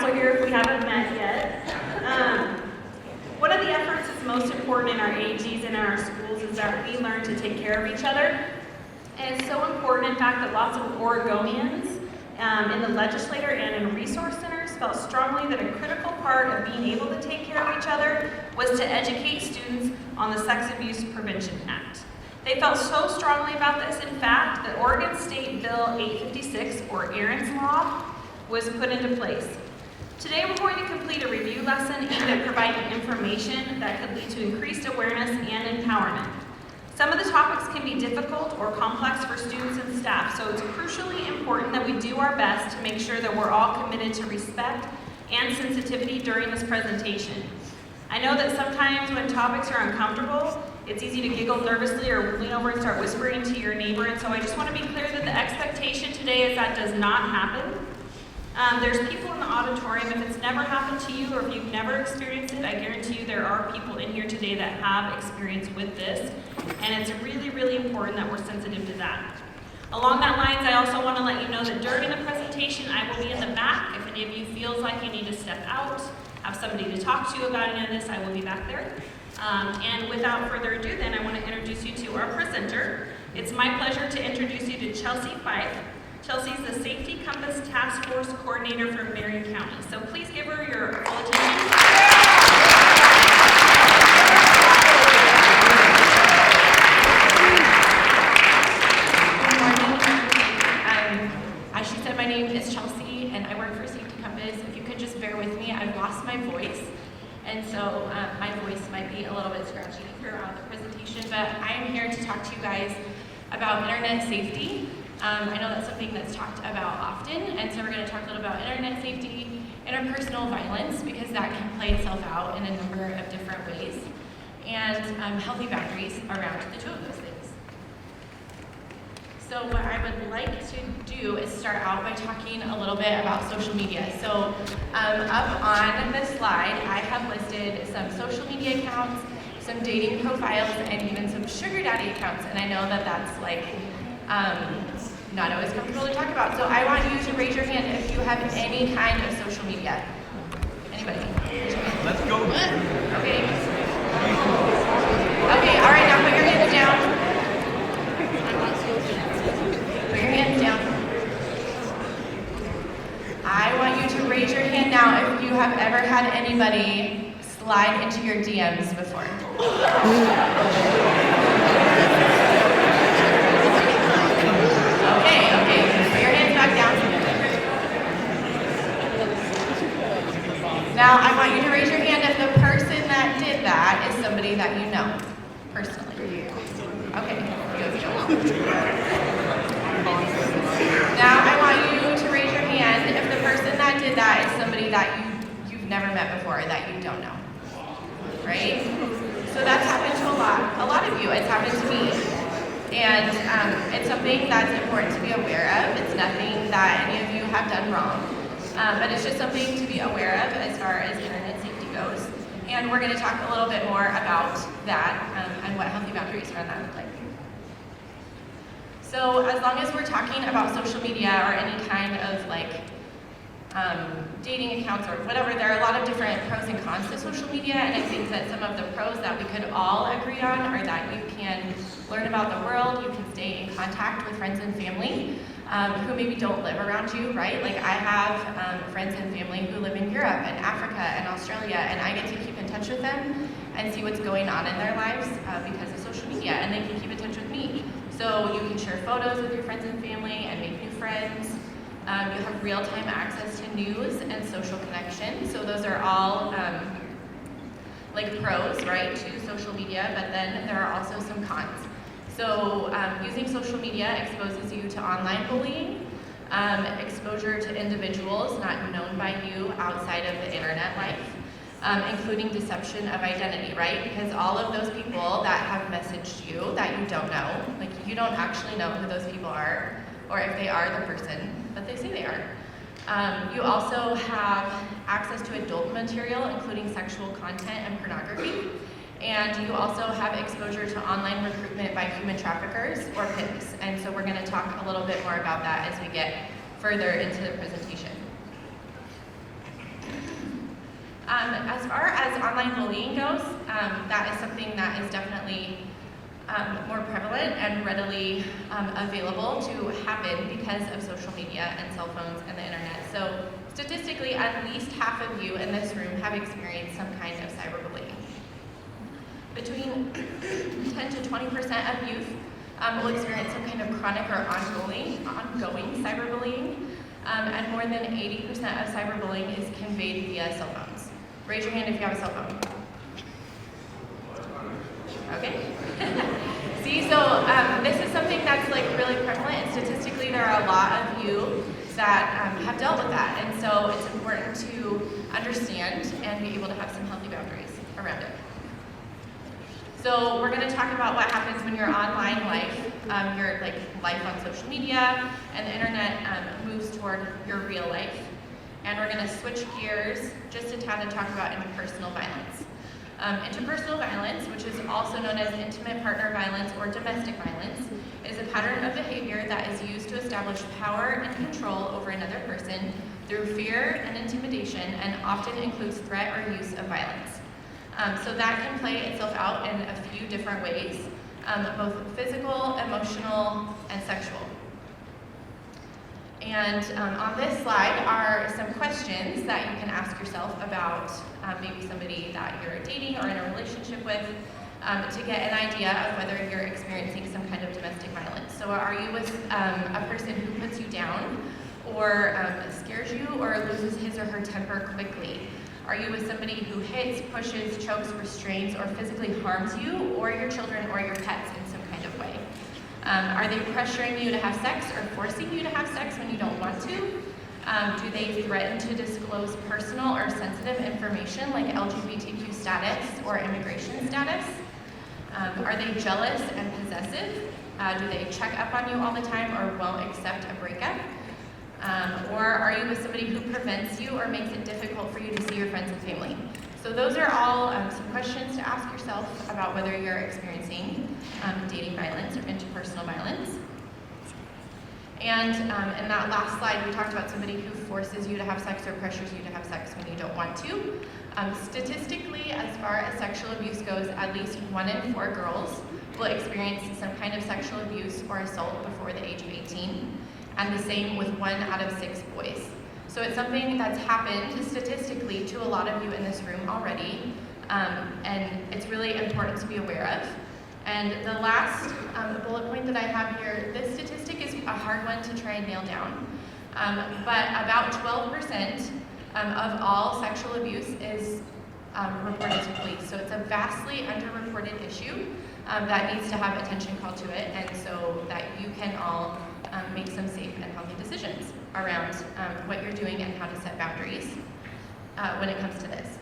also here if we haven't met yet. One of the efforts that's most important in our AGs and in our schools is that we learn to take care of each other. And it's so important, in fact, that lots of Oregonians in the legislature and in resource centers felt strongly that a critical part of being able to take care of each other was to educate students on the Sex Abuse Prevention Act. They felt so strongly about this, in fact, that Oregon State Bill 856, or Erin's Law, was put into place. Today we're going to complete a review lesson aimed at providing information that could lead to increased awareness and empowerment. Some of the topics can be difficult or complex for students and staff, so it's crucially important that we do our best to make sure that we're all committed to respect and sensitivity during this presentation. I know that sometimes when topics are uncomfortable, it's easy to giggle nervously or lean over and start whispering to your neighbor, and so I just want to be clear that the expectation today is that does not happen. There's people in the auditorium, if it's never happened to you or if you've never experienced it, I guarantee you there are people in here today that have experience with this, and it's really, really important that we're sensitive to that. Along that lines, I also want to let you know that during the presentation, I will be in the back. If any of you feels like you need to step out, have somebody to talk to about any of this, I will be back there. And without further ado, then, I want to introduce you to our presenter. It's my pleasure to introduce you to Chelsea Fife. Chelsea's the Safety Compass Task Force Coordinator for Marion County. So please give her your full attention. Good morning. As she said, my name is Chelsea, and I work for Safety Compass. If you could just bear with me, I've lost my voice. And so my voice might be a little bit scratchy throughout the presentation, but I am here to talk to you guys about internet safety. I know that's something that's talked about often, and so we're going to talk a little about internet safety, interpersonal violence, because that can play itself out in a number of different ways, and healthy boundaries around the two of those things. So what I would like to do is start out by talking a little bit about social media. So up on this slide, I have listed some social media accounts, some dating profiles, and even some sugar daddy accounts, and I know that that's like not always comfortable to talk about. So I want you to raise your hand if you have any kind of social media. Anybody? Let's go. Okay. Okay, all right, now put your hands down. Put your hands down. I want you to raise your hand now if you have ever had anybody slide into your DMs before. Okay, put your hands back down. Now, I want you to raise your hand if the person that did that is somebody that you know, personally. Okay, good. Now, I want you to raise your hand if the person that did that is somebody that you've never met before, that you don't know, right? So that's happened to a lot of you. It's happened to me. And it's something that's important to be aware of. It's nothing that any of you have done wrong, but it's just something to be aware of as far as internet safety goes. And we're going to talk a little bit more about that and what healthy boundaries around that look like. So as long as we're talking about social media or any kind of dating accounts or whatever, there are a lot of different pros and cons to social media, and I think that some of the pros that we could all agree on are that you can learn about the world, you can stay in contact with friends and family who maybe don't live around you, right? Like I have friends and family who live in Europe and Africa and Australia, and I get to keep in touch with them and see what's going on in their lives because of social media, and they can keep in touch with me. So you can share photos with your friends and family and make new friends. You have real-time access to news and social connection. So those are all like pros, right, to social media, but then there are also some cons. So using social media exposes you to online bullying, exposure to individuals not known by you outside of the internet life, including deception of identity, right? Because all of those people that have messaged you that you don't know, like you don't actually know who those people are, or if they are the person that they say they are. You also have access to adult material, including sexual content and pornography. And you also have exposure to online recruitment by human traffickers or pimps. And so we're going to talk a little bit more about that as we get further into the presentation. As far as online bullying goes, that is something that is definitely more prevalent and readily available to happen because of social media and cell phones and the internet. So statistically, at least half of you in this room have experienced some kind of cyberbullying. Between 10 to 20% of youth will experience some kind of chronic or ongoing cyberbullying, and more than 80% of cyberbullying is conveyed via cell phones. Raise your hand if you have a cell phone. Okay. See, so this is something that's like really prevalent, and statistically there are a lot of you that have dealt with that, and so it's important to understand and be able to have some healthy boundaries around it. So we're going to talk about what happens when your online life, your life on social media and the internet moves toward your real life. And we're going to switch gears just a tad and talk about interpersonal violence. Interpersonal violence, which is also known as intimate partner violence or domestic violence, is a pattern of behavior that is used to establish power and control over another person through fear and intimidation, and often includes threat or use of violence. So that can play itself out in a few different ways, both physical, emotional, and sexual. And on this slide are some questions that you can ask yourself about maybe somebody that you're dating or in a relationship with to get an idea of whether you're experiencing some kind of domestic violence. So are you with a person who puts you down or scares you or loses his or her temper quickly? Are you with somebody who hits, pushes, chokes, restrains, or physically harms you or your children or your pets in some kind of way? Are they pressuring you to have sex or forcing you to have sex when you don't want to? Do they threaten to disclose personal or sensitive information like LGBTQ status or immigration status? Are they jealous and possessive? Do they check up on you all the time or won't accept a breakup? Or are you with somebody who prevents you or makes it difficult for you to see your friends and family? So those are all some questions to ask yourself about whether you're experiencing dating violence or interpersonal violence. And in that last slide, we talked about somebody who forces you to have sex or pressures you to have sex when you don't want to. Statistically, as far as sexual abuse goes, at least 1 in 4 girls will experience some kind of sexual abuse or assault before the age of 18. And the same with 1 out of 6 boys. So it's something that's happened statistically to a lot of you in this room already, and it's really important to be aware of. And the last bullet point that I have here, this statistic is a hard one to try and nail down, but about 12% of all sexual abuse is reported to police. So it's a vastly underreported issue that needs to have attention called to it, and so that you can all make some safe and healthy decisions around what you're doing and how to set boundaries when it comes to this.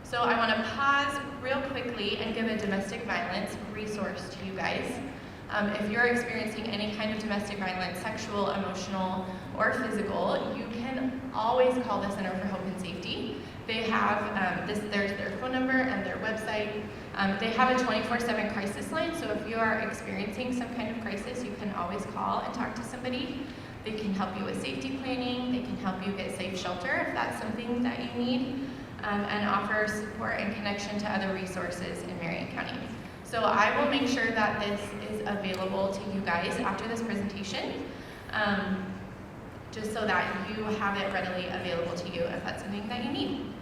So I want to pause real quickly and give a domestic violence resource to you guys. If you're experiencing any kind of domestic violence, sexual, emotional, or physical, you can always call the Center for Hope and Safety. They have there's their phone number and their website. They have a 24/7 crisis line, so if you are experiencing some kind of crisis, you can always call and talk to somebody. They can help you with safety planning. They can help you get safe shelter if that's something that you need, and offer support and connection to other resources in Marion County. So I will make sure that this is available to you guys after this presentation, just so that you have it readily available to you if that's something that you need.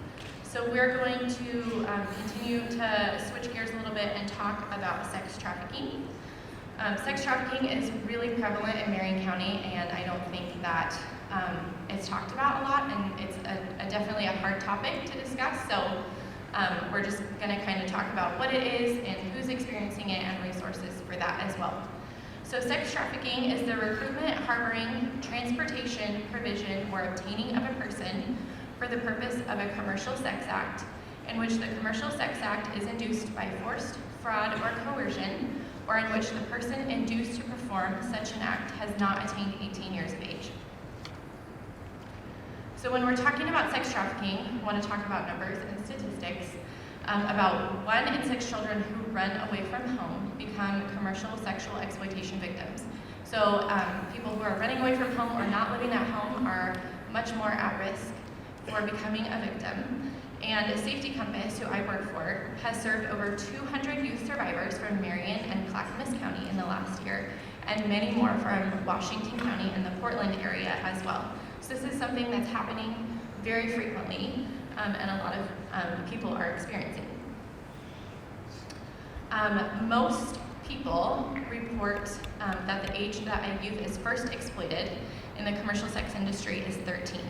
So we're going to continue to switch gears a little bit and talk about sex trafficking. Sex trafficking is really prevalent in Marion County, and I don't think that it's talked about a lot, and it's definitely a hard topic to discuss. So we're just going to kind of talk about what it is and who's experiencing it and resources for that as well. So sex trafficking is the recruitment, harboring, transportation, provision, or obtaining of a person for the purpose of a commercial sex act, in which the commercial sex act is induced by forced, fraud, or coercion, or in which the person induced to perform such an act has not attained 18 years of age. So when we're talking about sex trafficking, we want to talk about numbers and statistics. About 1 in 6 children who run away from home become commercial sexual exploitation victims. So people who are running away from home or not living at home are much more at risk for becoming a victim. And Safety Compass, who I work for, has served over 200 youth survivors from Marion and Clackamas County in the last year, and many more from Washington County and the Portland area as well. So this is something that's happening very frequently, and a lot of people are experiencing. Most people report that the age that a youth is first exploited in the commercial sex industry is 13.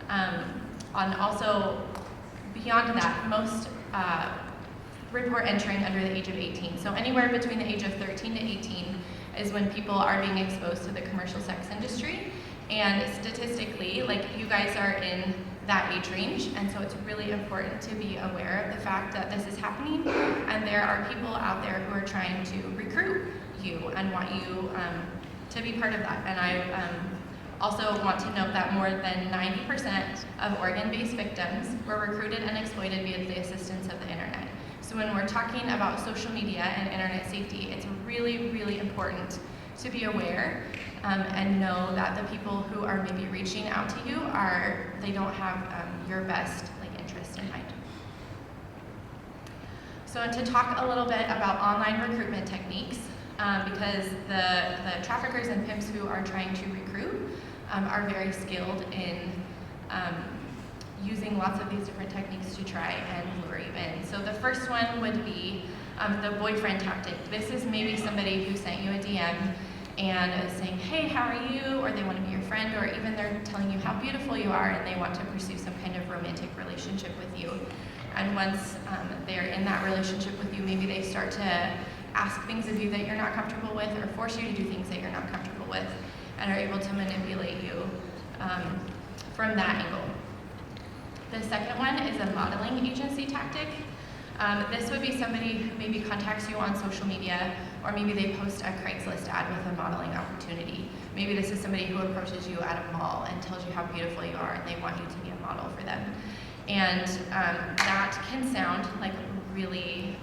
And also, beyond that, most report entering under the age of 18. So anywhere between the age of 13 to 18 is when people are being exposed to the commercial sex industry. And statistically, like, you guys are in that age range, and so it's really important to be aware of the fact that this is happening, and there are people out there who are trying to recruit you and want you to be part of that. And I also want to note that more than 90% of Oregon-based victims were recruited and exploited via the assistance of the internet. So when we're talking about social media and internet safety, it's really, really important to be aware and know that the people who are maybe reaching out to you they don't have your best interest in mind. So to talk a little bit about online recruitment techniques, because the traffickers and pimps who are trying to recruit are very skilled in using lots of these different techniques to try and lure you in. So the first one would be the boyfriend tactic. This is maybe somebody who sent you a DM and is saying, hey, how are you? Or they want to be your friend, or even they're telling you how beautiful you are and they want to pursue some kind of romantic relationship with you. And once they're in that relationship with you, maybe they start to ask things of you that you're not comfortable with, or force you to do things that you're not comfortable with, and are able to manipulate you from that angle. The second one is a modeling agency tactic. This would be somebody who maybe contacts you on social media, or maybe they post a Craigslist ad with a modeling opportunity. Maybe this is somebody who approaches you at a mall and tells you how beautiful you are and they want you to be a model for them. And that can sound like really,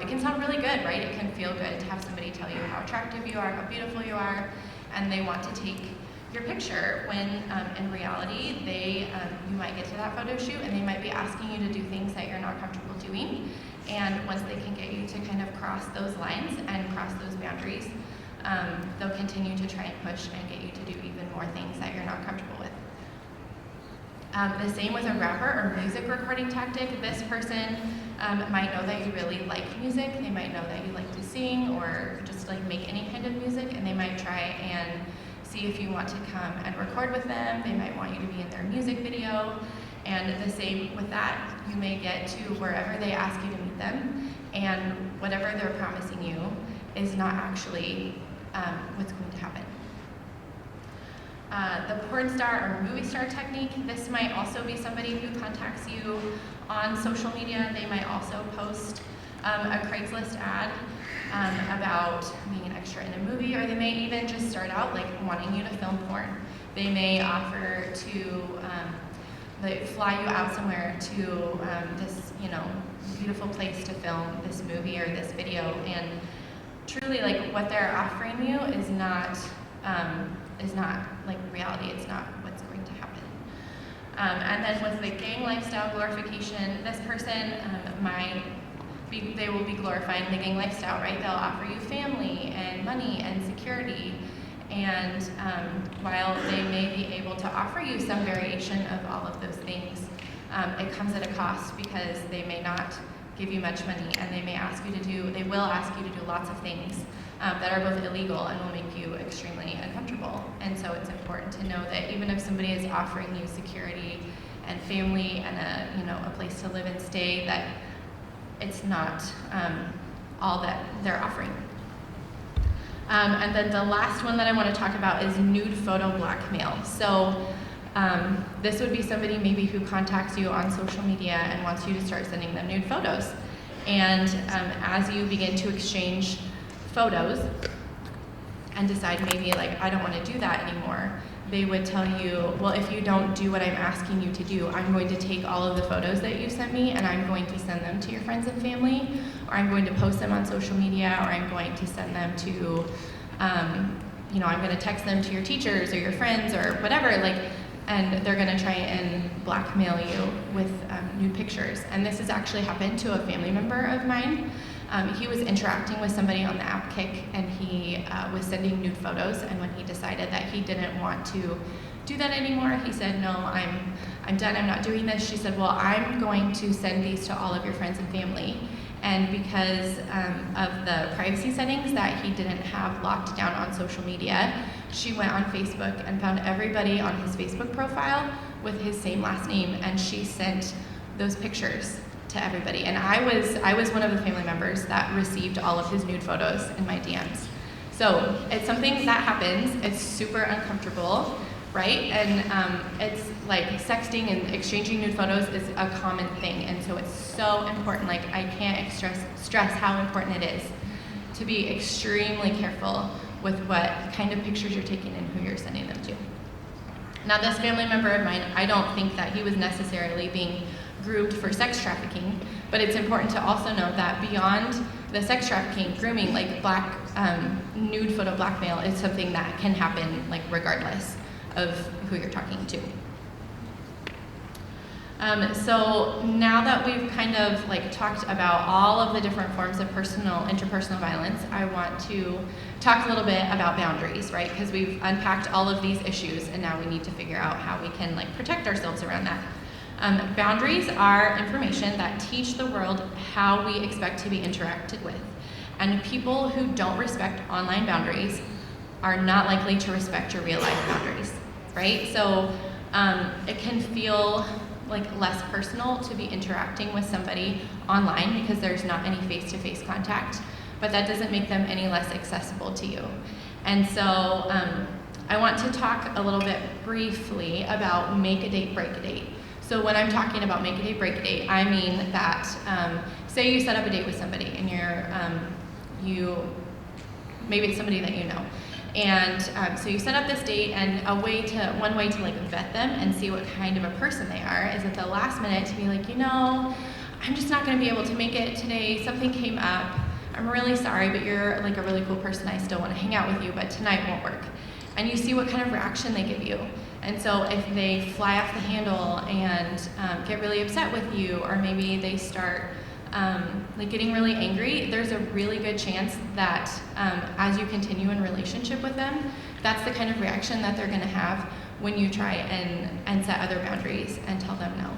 it can sound really good, right? It can feel good to have somebody tell you how attractive you are, how beautiful you are, and they want to take your picture, when in reality you might get to that photo shoot and they might be asking you to do things that you're not comfortable doing. And once they can get you to kind of cross those lines and cross those boundaries, they'll continue to try and push and get you to do even more things that you're not comfortable with. The same with a rapper or music recording tactic. This person might know that you really like music. They might know that you like to sing or just make any kind of music, and they might try and see if you want to come and record with them. They might want you to be in their music video. And the same with that, you may get to wherever they ask you to meet them, and whatever they're promising you is not actually what's going to happen. The porn star or movie star technique, this might also be somebody who contacts you on social media. They might also post a Craigslist ad about being an extra in a movie, or they may even just start out wanting you to film porn. They may offer to fly you out somewhere to this beautiful place to film this movie or this video, and truly what they're offering you is not reality. It's not what's going to happen. And then with the gang lifestyle glorification, this person they will be glorifying the gang lifestyle, right? They'll offer you family and money and security, and while they may be able to offer you some variation of all of those things, it comes at a cost, because they may not give you much money, and they will ask you to do lots of things that are both illegal and will make you extremely uncomfortable. And so it's important to know that even if somebody is offering you security and family and a place to live and stay, that it's not all that they're offering. And then the last one that I want to talk about is nude photo blackmail. So this would be somebody maybe who contacts you on social media and wants you to start sending them nude photos. And as you begin to exchange photos and decide maybe I don't want to do that anymore, they would tell you, well, if you don't do what I'm asking you to do, I'm going to take all of the photos that you sent me and I'm going to send them to your friends and family, or I'm going to post them on social media, or I'm going to send them to, I'm going to text them to your teachers or your friends or whatever. and they're going to try and blackmail you with nude pictures. And this has actually happened to a family member of mine. He was interacting with somebody on the app Kick, and he was sending nude photos, and when he decided that he didn't want to do that anymore, he said, no, I'm done, I'm not doing this. She said, well, I'm going to send these to all of your friends and family. And because of the privacy settings that he didn't have locked down on social media, she went on Facebook and found everybody on his Facebook profile with his same last name, and she sent those pictures to everybody. And I was one of the family members that received all of his nude photos in my DMs. So it's something that happens. It's super uncomfortable, right? And it's like sexting and exchanging nude photos is a common thing, and so it's so important. Like, I can't stress how important it is to be extremely careful with what kind of pictures you're taking and who you're sending them to. Now, this family member of mine, I don't think that he was necessarily being groomed for sex trafficking, but it's important to also know that beyond the sex trafficking, grooming, like nude photo blackmail is something that can happen, like, regardless of who you're talking to. So now that we've kind of like talked about all of the different forms of interpersonal violence, I want to talk a little bit about boundaries, right? Because we've unpacked all of these issues, and now we need to figure out how we can like protect ourselves around that. Boundaries are information that teach the world how we expect to be interacted with. And people who don't respect online boundaries are not likely to respect your real life boundaries, right? So it can feel like less personal to be interacting with somebody online because there's not any face-to-face contact, but that doesn't make them any less accessible to you. And so I want to talk a little bit briefly about make a date, break a date. So when I'm talking about make a date, break a date, I mean that say you set up a date with somebody and maybe it's somebody that you know. And so you set up this date, and one way to like vet them and see what kind of a person they are is at the last minute to be like, I'm just not going to be able to make it today. Something came up. I'm really sorry, but you're like a really cool person. I still want to hang out with you, but tonight won't work. And you see what kind of reaction they give you. And so if they fly off the handle and get really upset with you, or maybe they start like getting really angry, there's a really good chance that as you continue in relationship with them, that's the kind of reaction that they're going to have when you try and set other boundaries and tell them no.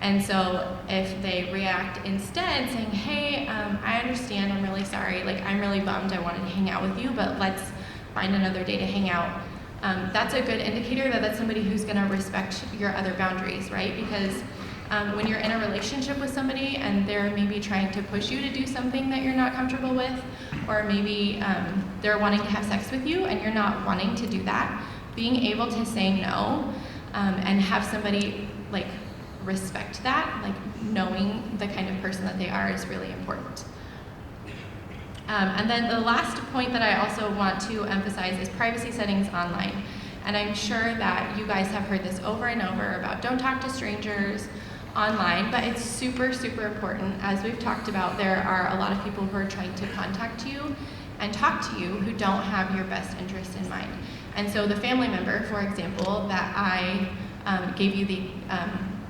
And so if they react instead saying, hey, I understand, I'm really sorry, like I'm really bummed, I wanted to hang out with you, but let's find another day to hang out. That's a good indicator that that's somebody who's going to respect your other boundaries, right? Because when you're in a relationship with somebody and they're maybe trying to push you to do something that you're not comfortable with, or maybe they're wanting to have sex with you and you're not wanting to do that, being able to say no and have somebody like respect that, like knowing the kind of person that they are, is really important. And then the last point that I also want to emphasize is privacy settings online. And I'm sure that you guys have heard this over and over about don't talk to strangers online, but it's super, super important. As we've talked about, there are a lot of people who are trying to contact you and talk to you who don't have your best interest in mind. And so the family member, for example, that I gave you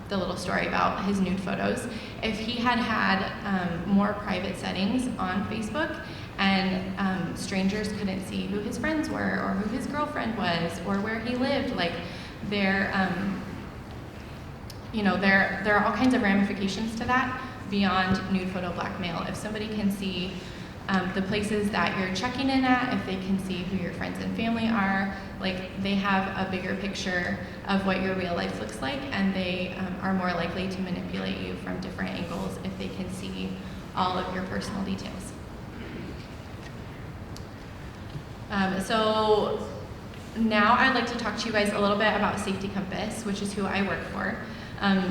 the little story about his nude photos, if he had more private settings on Facebook and strangers couldn't see who his friends were or who his girlfriend was or where he lived, like there are all kinds of ramifications to that beyond nude photo blackmail. If somebody can see the places that you're checking in at, if they can see who your friends and family are, like they have a bigger picture of what your real life looks like, and they are more likely to manipulate you from different angles if they can see all of your personal details. So now I'd like to talk to you guys a little bit about Safety Compass, which is who I work for.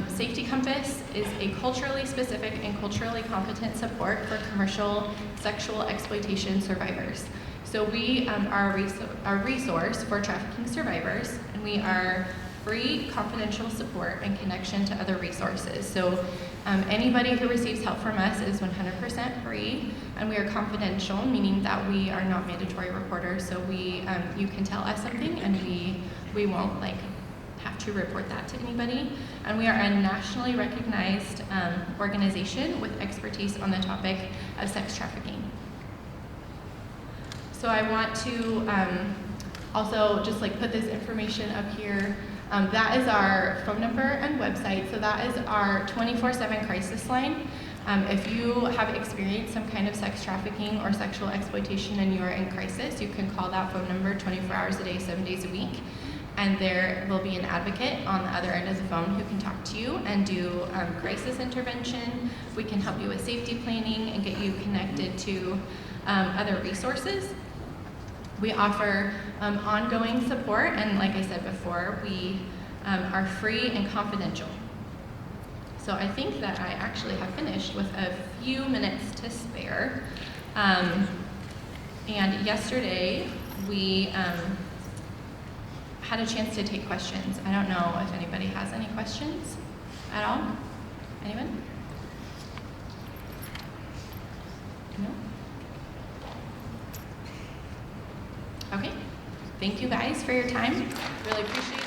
Safety Compass is a culturally specific and culturally competent support for commercial sexual exploitation survivors. So we are a resource for trafficking survivors, and we are free, confidential support and connection to other resources. So anybody who receives help from us is 100% free, and we are confidential, meaning that we are not mandatory reporters. So you can tell us something, and we won't like have to report that to anybody. And we are a nationally recognized organization with expertise on the topic of sex trafficking. So I want to also just like put this information up here. That is our phone number and website. So that is our 24/7 crisis line. If you have experienced some kind of sex trafficking or sexual exploitation and you are in crisis, you can call that phone number 24 hours a day, 7 days a week. And there will be an advocate on the other end of the phone who can talk to you and do crisis intervention. We can help you with safety planning and get you connected to other resources. We offer ongoing support, and like I said before, we are free and confidential. So I think that I actually have finished with a few minutes to spare. And yesterday we had a chance to take questions. I don't know if anybody has any questions at all. Anyone? No? Okay. Thank you guys for your time. Really appreciate it.